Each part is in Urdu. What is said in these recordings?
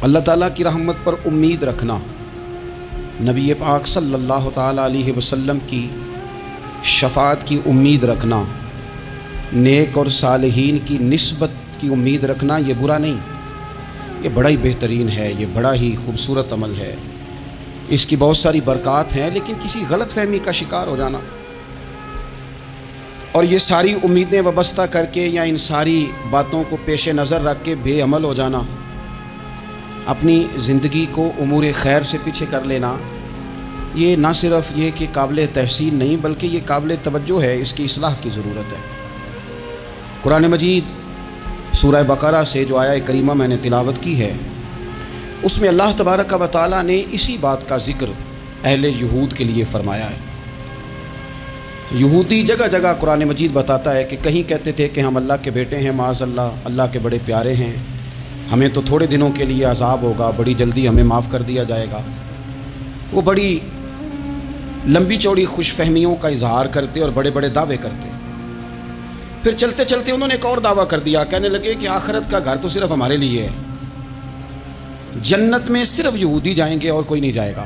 اللہ تعالیٰ کی رحمت پر امید رکھنا، نبی پاک صلی اللہ تعالیٰ علیہ وسلم کی شفاعت کی امید رکھنا، نیک اور صالحین کی نسبت کی امید رکھنا، یہ برا نہیں، یہ بڑا ہی بہترین ہے، یہ بڑا ہی خوبصورت عمل ہے، اس کی بہت ساری برکات ہیں۔ لیکن کسی غلط فہمی کا شکار ہو جانا اور یہ ساری امیدیں وابستہ کر کے یا ان ساری باتوں کو پیش نظر رکھ کے بے عمل ہو جانا، اپنی زندگی کو امور خیر سے پیچھے کر لینا، یہ نہ صرف یہ کہ قابل تحسین نہیں بلکہ یہ قابل توجہ ہے، اس کی اصلاح کی ضرورت ہے۔ قرآن مجید سورہ بقرہ سے جو آیہ کریمہ میں نے تلاوت کی ہے، اس میں اللہ تبارک و تعالیٰ نے اسی بات کا ذکر اہل یہود کے لیے فرمایا ہے۔ یہودی جگہ جگہ قرآن مجید بتاتا ہے کہ کہیں کہتے تھے کہ ہم اللہ کے بیٹے ہیں، معاذ اللہ، اللہ کے بڑے پیارے ہیں، ہمیں تو تھوڑے دنوں کے لیے عذاب ہوگا، بڑی جلدی ہمیں معاف کر دیا جائے گا۔ وہ بڑی لمبی چوڑی خوش فہمیوں کا اظہار کرتے اور بڑے بڑے دعوے کرتے۔ پھر چلتے چلتے انہوں نے ایک اور دعویٰ کر دیا، کہنے لگے کہ آخرت کا گھر تو صرف ہمارے لیے ہے، جنت میں صرف یہودی جائیں گے اور کوئی نہیں جائے گا۔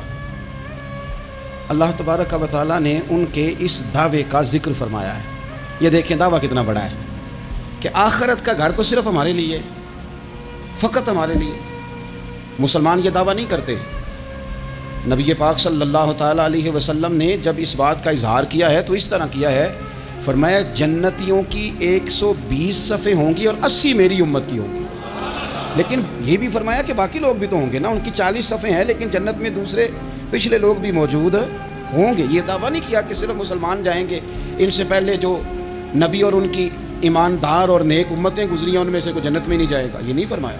اللہ تبارک و تعالیٰ نے ان کے اس دعوے کا ذکر فرمایا ہے۔ یہ دیکھیں دعویٰ کتنا بڑا ہے کہ آخرت کا گھر تو صرف ہمارے لیے، فقط ہمارے لیے۔ مسلمان یہ دعویٰ نہیں کرتے۔ نبی پاک صلی اللہ تعالیٰ علیہ وسلم نے جب اس بات کا اظہار کیا ہے تو اس طرح کیا ہے، فرمایا جنتیوں کی 120 صفیں ہوں گی اور 80 میری امت کی ہوں گی۔ لیکن یہ بھی فرمایا کہ باقی لوگ بھی تو ہوں گے نا، ان کی 40 صفیں ہیں لیکن جنت میں دوسرے پچھلے لوگ بھی موجود ہوں گے۔ یہ دعویٰ نہیں کیا کہ صرف مسلمان جائیں گے، ان سے پہلے جو نبی اور ان کی ایماندار اور نیک امتیں گزری ہیں ان میں سے کوئی جنت میں نہیں جائے گا، یہ نہیں فرمایا۔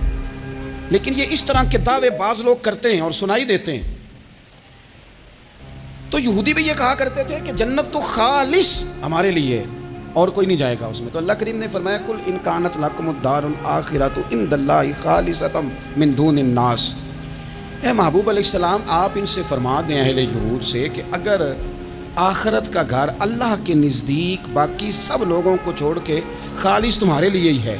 لیکن یہ اس طرح کے دعوے بعض لوگ کرتے ہیں اور سنائی دیتے ہیں۔ تو یہودی بھی یہ کہا کرتے تھے کہ جنت تو خالص ہمارے لیے اور کوئی نہیں جائے گا اس میں۔ تو اللہ کریم نے فرمایا قل ان کانت لکم الدار الآخرۃ عند اللہ خالصۃ من دون الناس، اے محبوب علیہ السلام آپ ان سے فرما دیں اہل یہود سے کہ اگر آخرت کا گھر اللہ کے نزدیک باقی سب لوگوں کو چھوڑ کے خالص تمہارے لیے ہی ہے